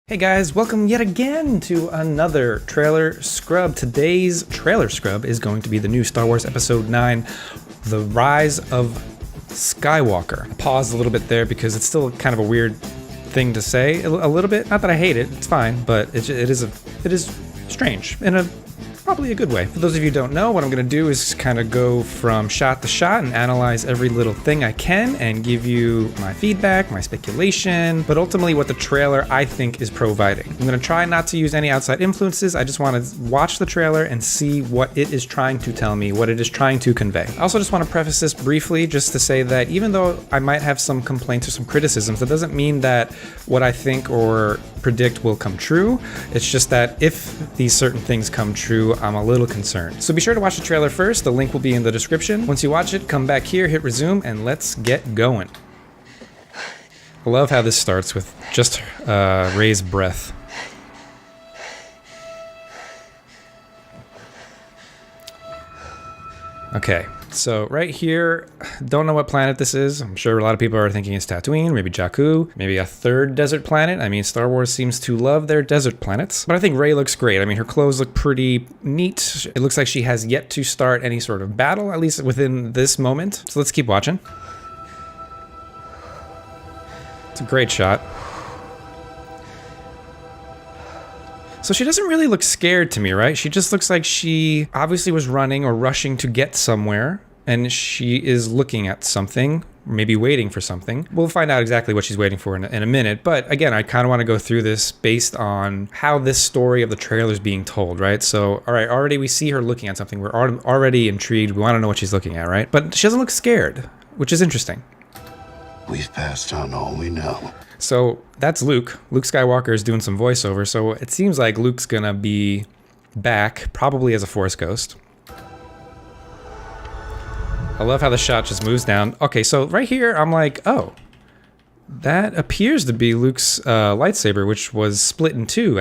Hey guys, welcome yet again to another trailer scrub. Today's trailer scrub is going to be the new Star Wars Episode 9, The Rise of Skywalker. I paused a little bit there because it's still kind of a weird thing to say, a little bit. Not that I hate it, it's fine, but it is strange in a probably a good way. For those of you who don't know, what I'm going to do is kind of go from shot to shot and analyze every little thing I can and give you my feedback, my speculation, but ultimately what the trailer I think is providing. I'm going to try not to use any outside influences. I just want to watch the trailer and see what it is trying to tell me, what it is trying to convey. I also just want to preface this briefly just to say that even though I might have some complaints or some criticisms, that doesn't mean that what I think or predict will come true. It's just that if these certain things come true, I'm a little concerned. So be sure to watch the trailer first. The link will be in the description. Once you watch it, come back here, hit resume, and let's get going. I love how this starts with just Rey's breath. Okay, so right here, don't know what planet this is. I'm sure a lot of people are thinking it's Tatooine, maybe Jakku, maybe a third desert planet. I mean, Star Wars seems to love their desert planets. But I think Rey looks great. I mean, her clothes look pretty neat. It looks like she has yet to start any sort of battle, at least within this moment. So let's keep watching. It's a great shot. So she doesn't really look scared to me, right? She just looks like she obviously was running or rushing to get somewhere, and she is looking at something, maybe waiting for something. We'll find out exactly what she's waiting for in a minute, but again, I kind of want to go through this based on how this story of the trailer is being told, right? So, all right, already we see her looking at something. We're already intrigued. We want to know what she's looking at, right? But she doesn't look scared, which is interesting. We've passed on all we know. So that's Luke. Luke Skywalker is doing some voiceover, so it seems like Luke's gonna be back, probably as a Force ghost. I love how the shot just moves down. Okay, so right here, I'm like, oh, that appears to be Luke's lightsaber, which was split in two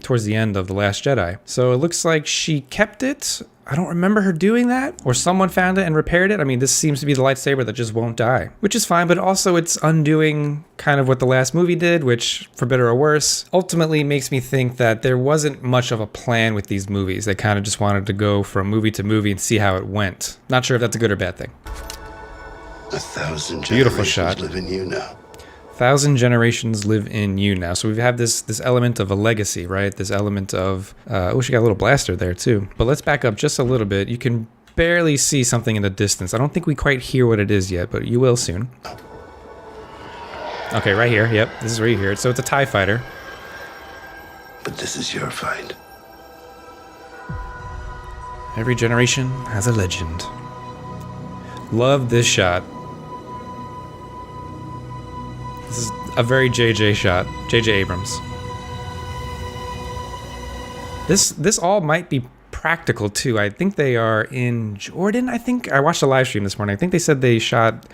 towards the end of The Last Jedi. So it looks like she kept it. I don't remember her doing that, or someone found it and repaired it. I mean, this seems to be the lightsaber that just won't die, which is fine, but also it's undoing kind of what the last movie did, which, for better or worse, ultimately makes me think that there wasn't much of a plan with these movies. They kind of just wanted to go from movie to movie and see how it went. Not sure if that's a good or bad thing. 1,000 Beautiful generations shot. live in you now. 1,000 generations live in you now. So we have this element of a legacy, right? This element of, oh, she got a little blaster there too. But let's back up just a little bit. You can barely see something in the distance. I don't think we quite hear what it is yet, but you will soon. Okay, right here. Yep, this is where you hear it. So it's a TIE fighter. But this is your fight. Every generation has a legend. Love this shot. This is a very JJ shot. JJ Abrams. This all might be practical too. I think they are in Jordan. I think I watched a live stream this morning. I think they said they shot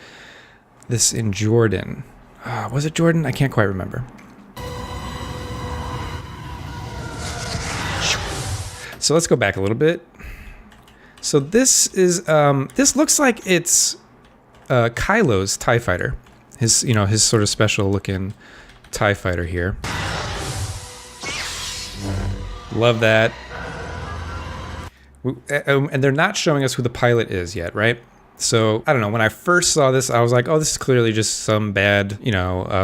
this in Jordan. Was it Jordan? I can't quite remember. So let's go back a little bit. So this is this looks like it's Kylo's TIE fighter. His sort of special looking TIE fighter here. Love that. And they're not showing us who the pilot is yet, right? So, I don't know, when I first saw this, I was like, oh, this is clearly just some bad,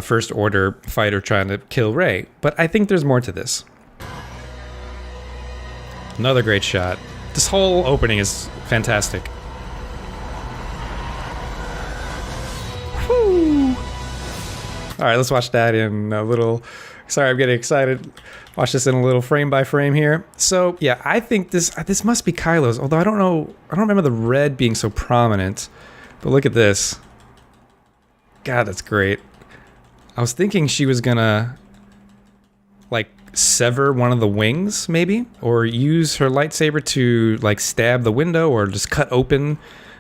first order fighter trying to kill Rey. But I think there's more to this. Another great shot. This whole opening is fantastic. All right, let's watch that in a little. Sorry, I'm getting excited. Watch this in a little frame by frame here. So yeah, I think this must be Kylo's. Although I don't know, I don't remember the red being so prominent. But look at this. God, that's great. I was thinking she was gonna like sever one of the wings, maybe, or use her lightsaber to like stab the window or just cut open.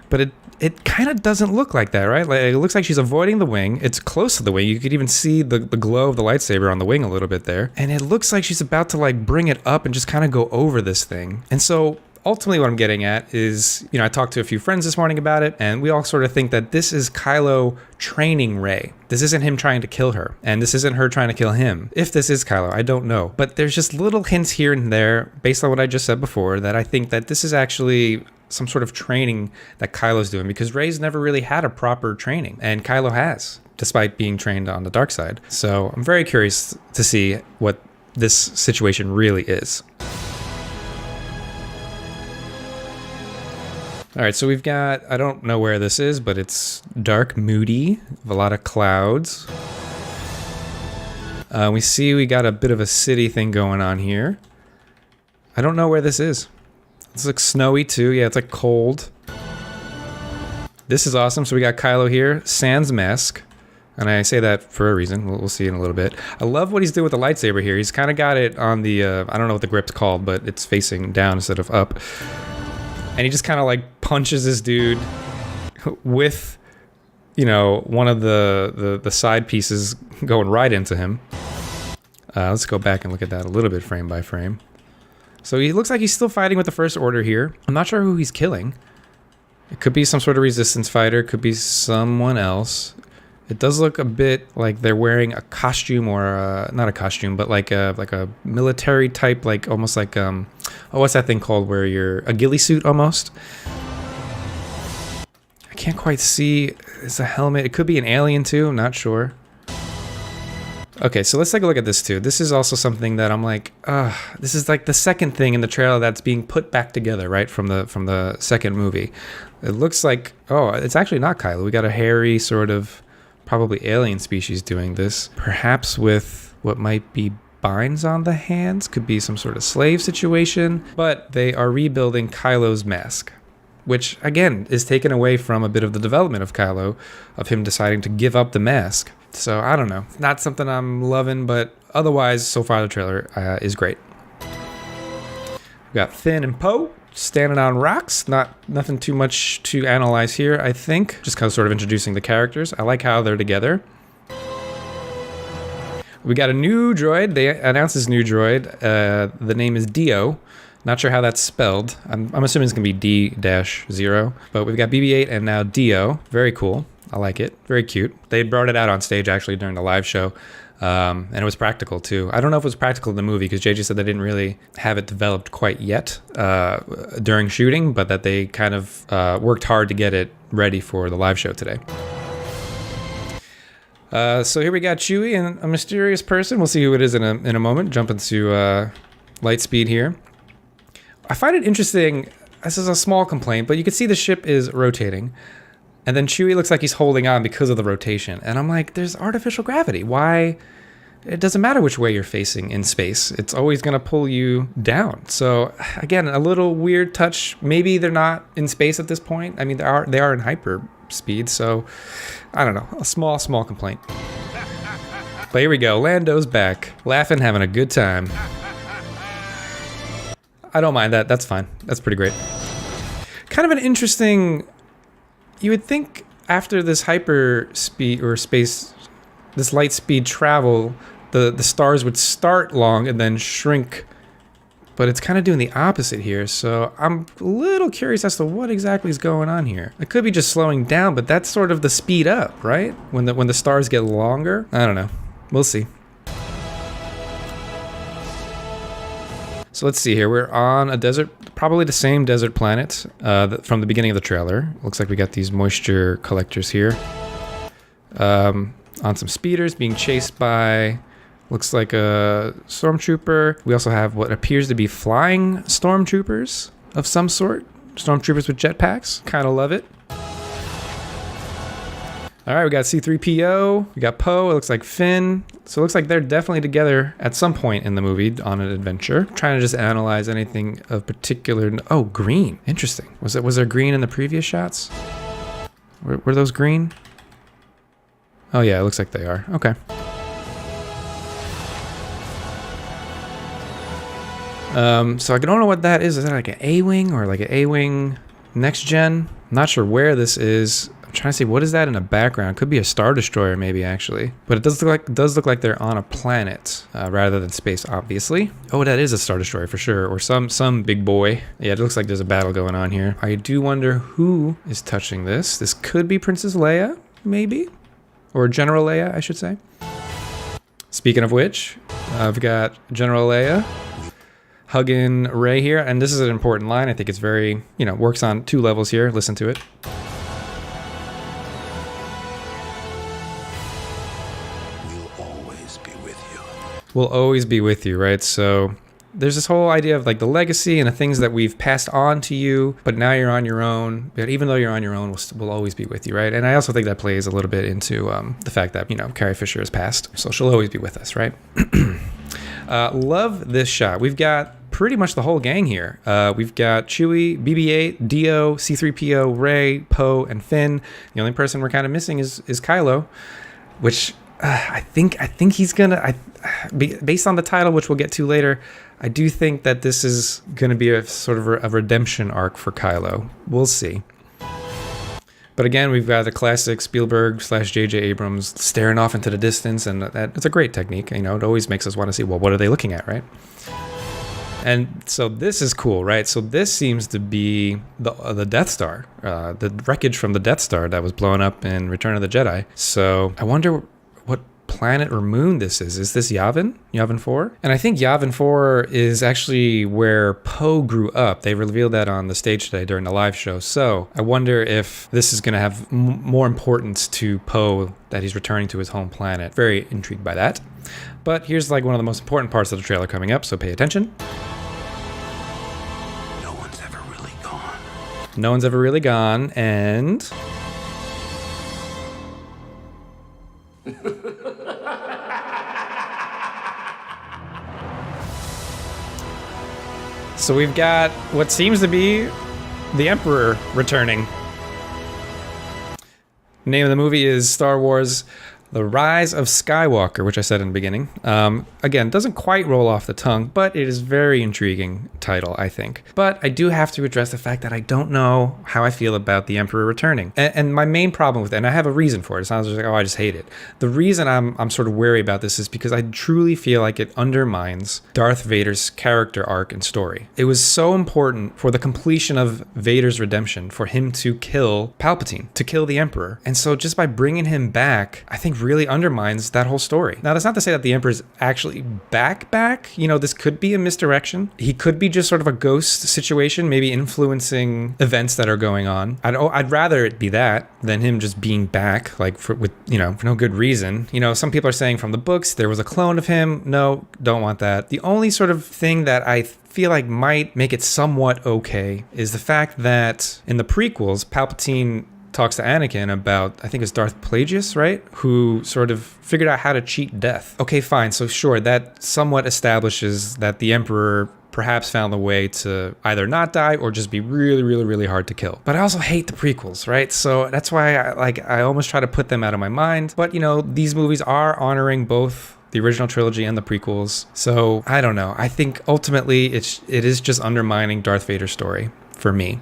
But it kind of doesn't look like that, right? Like, it looks like she's avoiding the wing. It's close to the wing. You could even see the glow of the lightsaber on the wing a little bit there. And it looks like she's about to like bring it up and just kind of go over this thing. And so ultimately what I'm getting at is, I talked to a few friends this morning about it, and we all sort of think that this is Kylo training Rey. This isn't him trying to kill her, and this isn't her trying to kill him. If this is Kylo, I don't know. But there's just little hints here and there, based on what I just said before, that I think that this is actually some sort of training that Kylo's doing, because Rey's never really had a proper training, and Kylo has, despite being trained on the dark side. So I'm very curious to see what this situation really is. All right, so we've got, I don't know where this is, but it's dark, moody, with a lot of clouds. We see we got a bit of a city thing going on here. I don't know where this is. This looks snowy too. Yeah, it's like cold. This is awesome. So we got Kylo here, sans mask. And I say that for a reason. We'll see in a little bit. I love what he's doing with the lightsaber here. He's kind of got it on the, I don't know what the grip's called, but it's facing down instead of up. And he just kind of like punches this dude with, one of the side pieces going right into him. Let's go back and look at that a little bit frame by frame. So he looks like he's still fighting with the First Order here. I'm not sure who he's killing. It could be some sort of resistance fighter. It could be someone else. It does look a bit like they're wearing a costume, or not a costume, but like a military type, like almost like what's that thing called where you're a ghillie suit almost? I can't quite see. It's a helmet. It could be an alien too. I'm not sure. Okay, so let's take a look at this too. This is also something that I'm like, this is like the second thing in the trailer that's being put back together, right, from the second movie. It looks like, it's actually not Kylo. We got a hairy sort of probably alien species doing this, perhaps with what might be binds on the hands. Could be some sort of slave situation, but they are rebuilding Kylo's mask, which again is taken away from a bit of the development of Kylo, of him deciding to give up the mask. So I don't know, not something I'm loving, but otherwise so far the trailer is great. We got Finn and Poe standing on rocks. Nothing too much to analyze here, I think. Just kind of sort of introducing the characters. I like how they're together. We got a new droid. They announced this new droid. The name is Dio. Not sure how that's spelled. I'm assuming it's going to be D-0. But we've got BB-8 and now Dio. Very cool. I like it. Very cute. They brought it out on stage actually during the live show. And it was practical too. I don't know if it was practical in the movie, because JJ said they didn't really have it developed quite yet during shooting, but that they kind of worked hard to get it ready for the live show today. So here we got Chewie and a mysterious person. We'll see who it is in a moment. Jump into Lightspeed here. I find it interesting. This is a small complaint, but you can see the ship is rotating. And then Chewie looks like he's holding on because of the rotation. And I'm like, there's artificial gravity. Why? It doesn't matter which way you're facing in space. It's always going to pull you down. So again, a little weird touch. Maybe they're not in space at this point. I mean, they are in hyper speed. So I don't know. A small complaint. But here we go. Lando's back. Laughing, having a good time. I don't mind that. That's fine. That's pretty great. Kind of an interesting... You would think after this hyper speed or space, this light speed travel, the stars would start long and then shrink, but it's kind of doing the opposite here. So I'm a little curious as to what exactly is going on here. It could be just slowing down, but that's sort of the speed up, right? When the stars get longer. I don't know. We'll see. So let's see here. We're on a desert, probably the same desert planet from the beginning of the trailer. Looks like we got these moisture collectors here. On some speeders being chased by, looks like a stormtrooper. We also have what appears to be flying stormtroopers of some sort. Stormtroopers with jetpacks. Kind of love it. All right, we got C-3PO, we got Poe, it looks like Finn. So it looks like they're definitely together at some point in the movie on an adventure. Trying to just analyze anything of particular. Oh, green. Interesting. Was there green in the previous shots? Were those green? Oh yeah, it looks like they are. Okay. So I don't know what that is. Is that like an A-Wing or like an A-Wing next gen? I'm not sure where this is. I'm trying to see, what is that in the background? Could be a Star Destroyer maybe, actually. But it does look like they're on a planet rather than space, obviously. Oh, that is a Star Destroyer for sure, or some big boy. Yeah, it looks like there's a battle going on here. I do wonder who is touching this. This could be Princess Leia, maybe? Or General Leia, I should say. Speaking of which, I've got General Leia hugging Rey here, and this is an important line. I think it's very, works on 2 levels here. Listen to it. Will always be with you, right? So there's this whole idea of like the legacy and the things that we've passed on to you, but now you're on your own. But even though you're on your own, we'll always be with you, right? And I also think that plays a little bit into the fact that, Carrie Fisher has passed, so she'll always be with us, right? Love this shot. We've got pretty much the whole gang here. We've got Chewie, BB-8, D-O, C-3PO, Rey, Poe, and Finn. The only person we're kind of missing is Kylo, which I think he's gonna. Based on the title, which we'll get to later, I do think that this is gonna be a sort of a redemption arc for Kylo. We'll see. But again, we've got the classic Spielberg / J.J. Abrams staring off into the distance, and it's a great technique. It always makes us want to see, well, what are they looking at, right? And so this is cool, right? So this seems to be the Death Star, the wreckage from the Death Star that was blown up in Return of the Jedi. So I wonder what planet or moon this is. Is this Yavin 4? And I think Yavin 4 is actually where Poe grew up. They revealed that on the stage today during the live show. So I wonder if this is going to have more importance to Poe, that he's returning to his home planet. Very intrigued by that. But here's like one of the most important parts of the trailer coming up, so pay attention. No one's ever really gone. No one's ever really gone, and... So we've got what seems to be the Emperor returning. The name of the movie is Star Wars: The Rise of Skywalker, which I said in the beginning. Again, doesn't quite roll off the tongue, but it is very intriguing title, I think. But I do have to address the fact that I don't know how I feel about the Emperor returning. And my main problem with it, and I have a reason for it, it sounds like, oh, I just hate it. The reason I'm sort of wary about this is because I truly feel like it undermines Darth Vader's character arc and story. It was so important for the completion of Vader's redemption for him to kill Palpatine, to kill the Emperor. And so just by bringing him back, I think really undermines that whole story. Now, that's not to say that the Emperor's actually back. This could be a misdirection. He could be just sort of a ghost situation, maybe influencing events that are going on. I'd rather it be that than him just being back, like for no good reason. Some people are saying from the books there was a clone of him. No, don't want that. The only sort of thing that I feel like might make it somewhat okay is the fact that in the prequels, Palpatine talks to Anakin about, I think it's Darth Plagueis, right? Who sort of figured out how to cheat death. Okay, fine. So sure, that somewhat establishes that the Emperor perhaps found a way to either not die or just be really, really, really hard to kill. But I also hate the prequels, right? So that's why I almost try to put them out of my mind. But these movies are honoring both the original trilogy and the prequels. So I don't know. I think ultimately it is just undermining Darth Vader's story for me.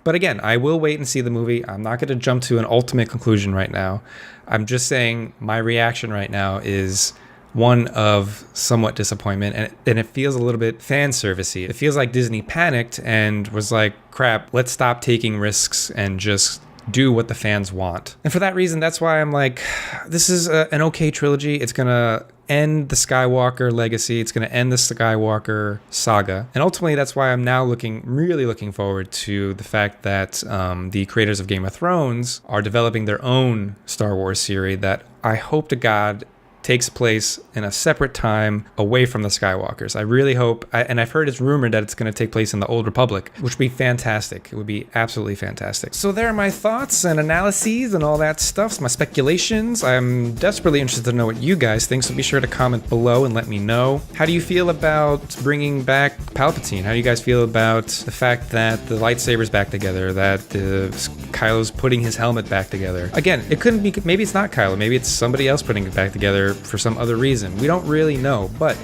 But again, I will wait and see the movie. I'm not going to jump to an ultimate conclusion right now. I'm just saying my reaction right now is one of somewhat disappointment, and it feels a little bit fan servicey. It feels like Disney panicked and was like, crap, let's stop taking risks and just do what the fans want. And for that reason, that's why I'm like, this is an okay trilogy. It's going to end the Skywalker legacy. It's going to end the Skywalker saga. And ultimately, that's why I'm now really looking forward to the fact that the creators of Game of Thrones are developing their own Star Wars series that I hope to God takes place in a separate time away from the Skywalkers. I really hope, and I've heard it's rumored that it's going to take place in the Old Republic, which would be fantastic. It would be absolutely fantastic. So there are my thoughts and analyses and all that stuff, my speculations. I'm desperately interested to know what you guys think, so be sure to comment below and let me know. How do you feel about bringing back Palpatine? How do you guys feel about the fact that the lightsaber's back together, that Kylo's putting his helmet back together? Again, it couldn't be, maybe it's not Kylo, maybe it's somebody else putting it back together for some other reason. We don't really know, but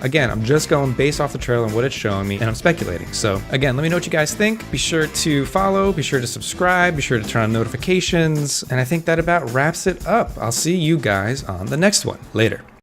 Again, I'm just going based off the trailer and what it's showing me, and I'm speculating. So again, let me know what you guys think. Be sure to follow, be sure to subscribe, be sure to turn on notifications, and I think that about wraps it up. I'll see you guys on the next one. Later.